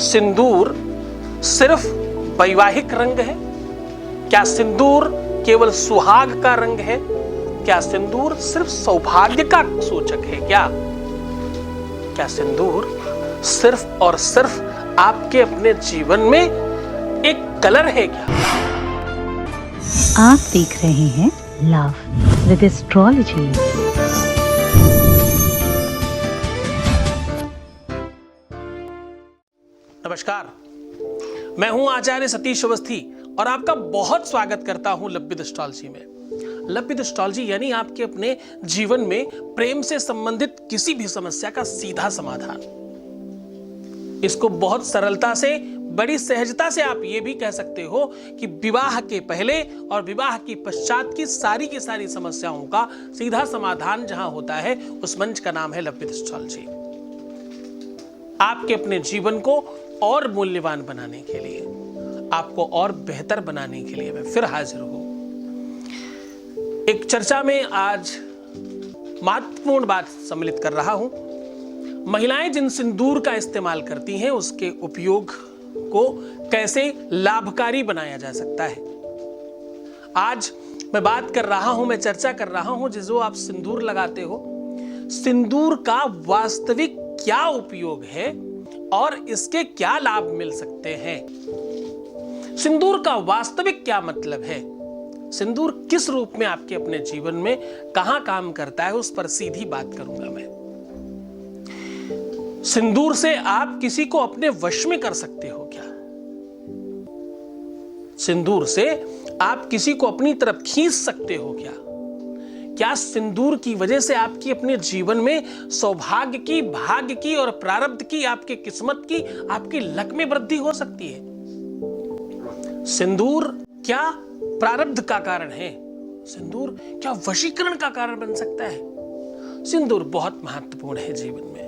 सिंदूर सिर्फ वैवाहिक रंग है? क्या सिंदूर केवल सुहाग का रंग है? क्या सिंदूर सिर्फ सौभाग्य का सूचक है? क्या सिंदूर सिर्फ और सिर्फ आपके अपने जीवन में एक कलर है क्या? आप देख रहे हैं लव विद एस्ट्रोलॉजी। नमस्कार, मैं हूं आचार्य सतीश अवस्थी और आपका बहुत स्वागत करता हूं लव विद एस्ट्रोलॉजी में। लव विद एस्ट्रोलॉजी यानी आपके अपने जीवन में प्रेम से संबंधित किसी भी समस्या का सीधा समाधान। इसको बहुत सरलता से, बड़ी सहजता से आप ये भी कह सकते हो कि विवाह के पहले और विवाह के पश्चात की सारी समस्याओं का सीधा समाधान जहां होता है, उस मंच का नाम है लव विद एस्ट्रोलॉजी। आपके अपने जीवन को और मूल्यवान बनाने के लिए, आपको और बेहतर बनाने के लिए मैं फिर हाजिर हूं। एक चर्चा में आज महत्वपूर्ण बात सम्मिलित कर रहा हूं। महिलाएं जिन सिंदूर का इस्तेमाल करती हैं, उसके उपयोग को कैसे लाभकारी बनाया जा सकता है। आज मैं बात कर रहा हूं, मैं चर्चा कर रहा हूं, जो आप सिंदूर लगाते हो, सिंदूर का वास्तविक क्या उपयोग है और इसके क्या लाभ मिल सकते हैं। सिंदूर का वास्तविक क्या मतलब है, सिंदूर किस रूप में आपके अपने जीवन में कहां काम करता है, उस पर सीधी बात करूंगा मैं। सिंदूर से आप किसी को अपने वश में कर सकते हो क्या? सिंदूर से आप किसी को अपनी तरफ खींच सकते हो क्या? क्या सिंदूर की वजह से आपकी अपने जीवन में सौभाग्य की, भाग्य की और प्रारब्ध की, आपके किस्मत की, आपकी लक में वृद्धि हो सकती है? सिंदूर क्या प्रारब्ध का कारण है? सिंदूर क्या वशीकरण का कारण बन सकता है? सिंदूर बहुत महत्वपूर्ण है जीवन में।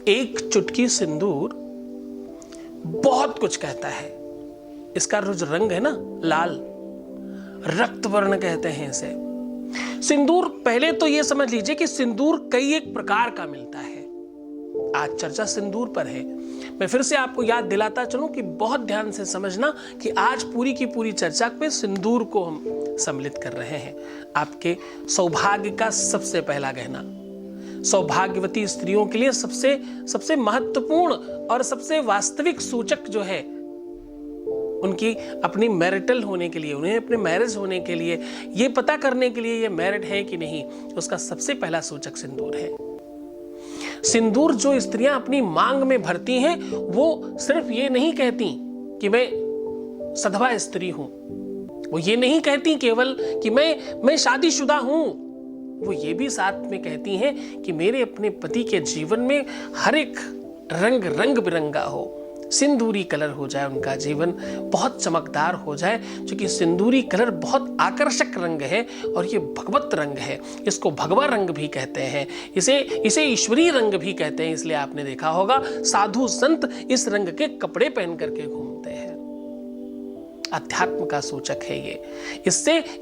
एक चुटकी सिंदूर बहुत कुछ कहता है। इसका जो रंग है ना, लाल, रक्त वर्ण कहते हैं इसे। सिंदूर, पहले तो यह समझ लीजिए कि सिंदूर कई एक प्रकार का मिलता है। आज चर्चा सिंदूर पर है। मैं फिर से आपको याद दिलाता चलूं कि बहुत ध्यान से समझना कि आज पूरी की पूरी चर्चा पे सिंदूर को हम सम्मिलित कर रहे हैं। आपके सौभाग्य का सबसे पहला गहना, सौभाग्यवती स्त्रियों के लिए सबसे महत्वपूर्ण और सबसे वास्तविक सूचक जो है, उनकी अपनी मैरिटल होने के लिए, उन्हें अपने मैरिज होने के लिए, ये पता करने के लिए ये मैरिड है कि नहीं, उसका सबसे पहला सूचक सिंदूर है। सिंदूर जो स्त्रियां अपनी मांग में भरती हैं, वो सिर्फ ये नहीं कहती कि मैं सधवा स्त्री हूं, वो ये नहीं कहती केवल कि मैं शादीशुदा हूं, वो ये भी साथ में कहती हैं कि मेरे अपने पति के जीवन में हर एक रंग बिरंगा हो, सिंदूरी कलर हो जाए, उनका जीवन बहुत चमकदार हो जाए। क्योंकि सिंदूरी कलर बहुत आकर्षक रंग है और ये भगवत रंग है। इसको भगवा रंग भी कहते हैं, इसे ईश्वरीय रंग भी कहते हैं। इसलिए आपने देखा होगा साधु संत इस रंग के कपड़े पहन करके घूमते हैं। अध्यात्म का सूचक है ये।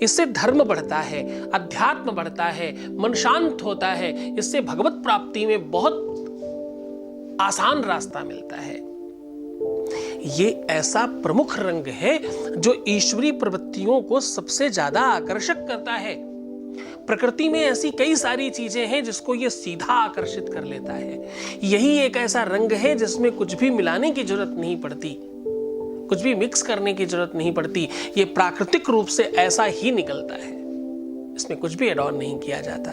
इससे धर्म बढ़ता है, अध्यात्म बढ़ता है, मन शांत होता है। इससे भगवत प्राप्ति में बहुत आसान रास्ता मिलता है। ये ऐसा प्रमुख रंग है जो ईश्वरीय प्रवृत्तियों को सबसे ज्यादा आकर्षक करता है। प्रकृति में ऐसी कई सारी चीजें हैं जिसको ये सीधा आकर्षित कर लेता है। यही एक ऐसा रंग है जिसमें कुछ भी मिलाने की जरूरत नहीं पड़ती, कुछ भी मिक्स करने की जरूरत नहीं पड़ती। ये प्राकृतिक रूप से ऐसा ही निकलता है, इसमें कुछ भी एड ऑन नहीं किया जाता।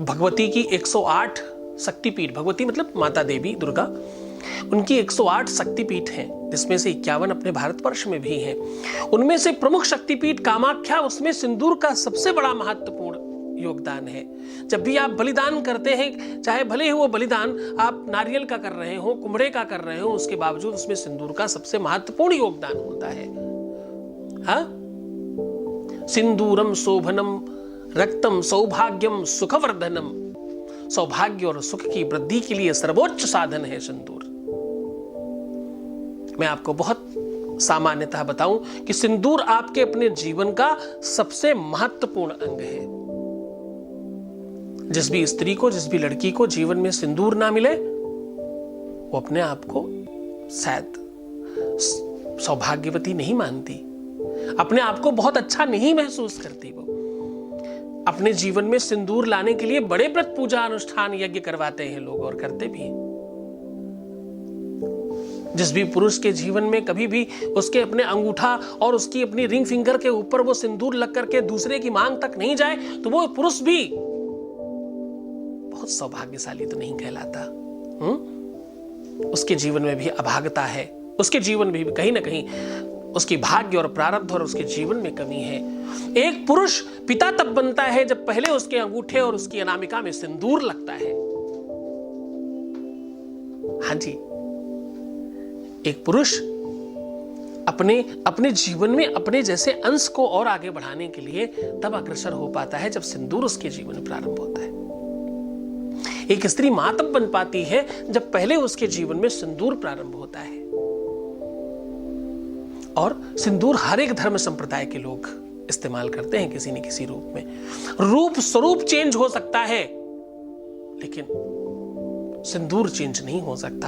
भगवती की 108 शक्तिपीठ, भगवती मतलब माता देवी दुर्गा, उनकी 108 शक्तिपीठ हैं, जिसमें से 51 अपने भारतवर्ष में भी हैं। उनमें से प्रमुख शक्तिपीठ कामाख्या, उसमें सिंदूर का सबसे बड़ा महत्वपूर्ण योगदान है। जब भी आप बलिदान करते हैं, चाहे भले ही वो बलिदान आप नारियल का कर रहे हो, कुम्हड़े का कर रहे हो, उसके बावजूद उसमें सिंदूर का सबसे महत्वपूर्ण योगदान होता है। हाँ, सिंदूरम शोभनम रक्तम सौभाग्यम सुखवर्धनम, सौभाग्य और सुख की वृद्धि के लिए सर्वोच्च साधन है सिंदूर। मैं आपको बहुत सामान्यतः बताऊं कि सिंदूर आपके अपने जीवन का सबसे महत्वपूर्ण अंग है। जिस भी स्त्री को, जिस भी लड़की को जीवन में सिंदूर ना मिले, वो अपने आप को शायद सौभाग्यवती नहीं मानती, अपने आप को बहुत अच्छा नहीं महसूस करती। वो अपने जीवन में सिंदूर लाने के लिए बड़े व्रत पूजा अनुष्ठान यज्ञ करवाते हैं लोग, और करते भी हैं। जिस भी पुरुष के जीवन में कभी भी उसके अपने अंगूठा और उसकी अपनी रिंग फिंगर के ऊपर वो सिंदूर लग करके दूसरे की मांग तक नहीं जाए, तो वो पुरुष भी बहुत सौभाग्यशाली तो नहीं कहलाता। उसके जीवन में भी अभागता है, उसके जीवन में भी कहीं ना कहीं उसकी भाग्य और प्रारब्ध और उसके जीवन में कमी है। एक पुरुष पिता तब बनता है जब पहले उसके अंगूठे और उसकी अनामिका में सिंदूर लगता है। हाँ जी, एक पुरुष अपने जीवन में अपने जैसे अंश को और आगे बढ़ाने के लिए तब अग्रसर हो पाता है जब सिंदूर उसके जीवन में प्रारंभ होता है। एक स्त्री मां तब बन पाती है जब पहले उसके जीवन में सिंदूर प्रारंभ होता है। और सिंदूर हर एक धर्म संप्रदाय के लोग इस्तेमाल करते हैं किसी न किसी रूप में। रूप स्वरूप चेंज हो सकता है, लेकिन सिंदूर चेंज नहीं हो सकता।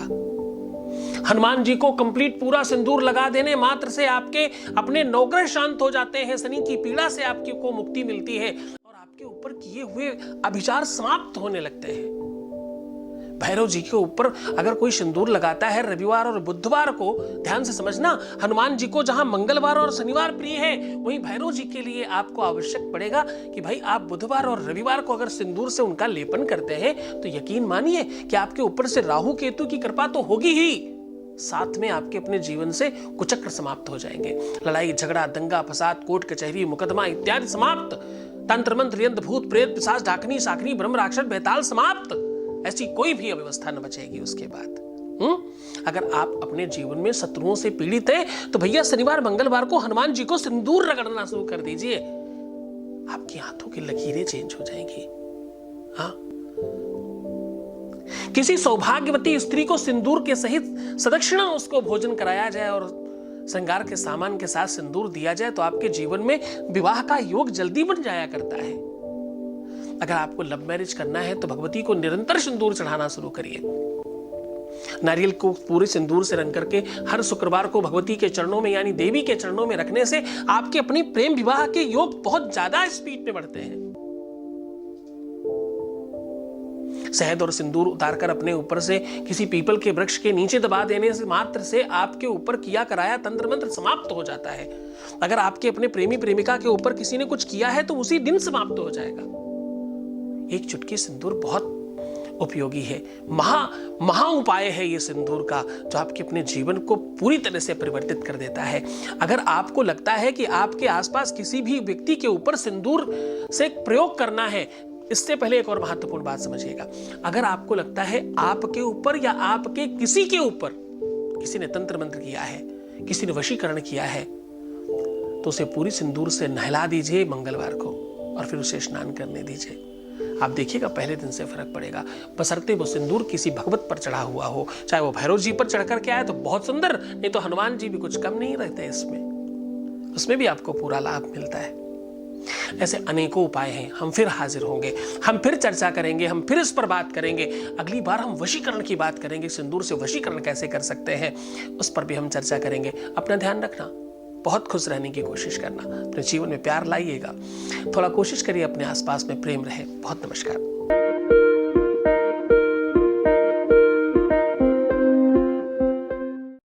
हनुमान जी को कंप्लीट पूरा सिंदूर लगा देने मात्र से आपके अपने नौग्रह शांत हो जाते हैं, शनि की पीड़ा से आपकी को मुक्ति मिलती है और आपके ऊपर किए हुए अभिचार समाप्त होने लगते हैं। भैरव जी के ऊपर अगर कोई सिंदूर लगाता है रविवार और बुधवार को, ध्यान से समझना, हनुमान जी को जहां मंगलवार और शनिवार प्रिय है, वहीं भैरव जी के लिए आपको आवश्यक पड़ेगा कि भाई आप बुधवार और रविवार को अगर सिंदूर से उनका लेपन करते हैं तो यकीन मानिए कि आपके ऊपर से राहु केतु की कृपा तो होगी ही, साथ में आपके अपने जीवन से कुचक्र समाप्त हो जाएंगे। लड़ाई झगड़ा दंगा फसाद कोर्ट कचहरी मुकदमा इत्यादि समाप्त। तंत्र मंत्र यंत्र भूत प्रेत पिशाच डाकनी साकनी ब्रह्म राक्षस बेताल समाप्त। ऐसी कोई भी अव्यवस्था न बचेगी उसके बाद। अगर आप अपने जीवन में शत्रुओं से पीड़ित हैं तो भैया शनिवार मंगलवार को हनुमान जी को सिंदूर रगड़ना शुरू कर दीजिए, आपकी हाथों की लकीरें चेंज हो जाएंगी। हाँ, किसी सौभाग्यवती स्त्री को सिंदूर के सहित सदक्षिणा उसको भोजन कराया जाए और श्रृंगार के सामान के साथ सिंदूर दिया जाए तो आपके जीवन में विवाह का योग जल्दी बन जाया करता है। अगर आपको लव मैरिज करना है तो भगवती को निरंतर सिंदूर चढ़ाना शुरू करिए। नारियल को पूरे सिंदूर से रंग करके हर शुक्रवार को भगवती के चरणों में यानी देवी के चरणों में रखने से आपके अपनी प्रेम विवाह के योग बहुत ज्यादा स्पीड में बढ़ते हैं। शहद और सिंदूर उतारकर अपने ऊपर से किसी पीपल के वृक्ष के नीचे दबा देने से मात्र से आपके ऊपर किया कराया तंत्र मंत्र समाप्त हो जाता है। अगर आपके अपने प्रेमी प्रेमिका के ऊपर किसी ने कुछ किया है तो उसी दिन समाप्त हो जाएगा। एक चुटकी सिंदूर बहुत उपयोगी है, महा उपाय है ये सिंदूर का, जो आपके अपने जीवन को पूरी तरह से परिवर्तित कर देता है। अगर आपको लगता है कि आपके आसपास किसी भी व्यक्ति के ऊपर सिंदूर से प्रयोग करना है, इससे पहले एक और महत्वपूर्ण बात समझिएगा। अगर आपको लगता है आपके ऊपर या आपके किसी के ऊपर किसी ने तंत्र मंत्र किया है, किसी ने वशीकरण किया है, तो उसे पूरी सिंदूर से नहला दीजिए मंगलवार को और फिर उसे स्नान करने दीजिए। आप देखिएगा पहले दिन से फर्क पड़ेगा, बशर्ते वो सिंदूर किसी भगवत पर चढ़ा हुआ हो। चाहे वो भैरव जी पर चढ़कर के आए तो बहुत सुंदर, नहीं तो हनुमान जी भी कुछ कम नहीं रहते इसमें, उसमें भी आपको पूरा लाभ मिलता है। ऐसे अनेकों उपाय हैं। हम फिर हाजिर होंगे, हम फिर चर्चा करेंगे, हम फिर इस पर बात करेंगे। अगली बार हम वशीकरण की बात करेंगे, सिंदूर से वशीकरण कैसे कर सकते हैं उस पर भी हम चर्चा करेंगे। अपना ध्यान रखना, बहुत खुश रहने की कोशिश करना, अपने जीवन में प्यार लाइएगा, थोड़ा कोशिश करिए अपने आसपास में प्रेम रहे। बहुत नमस्कार।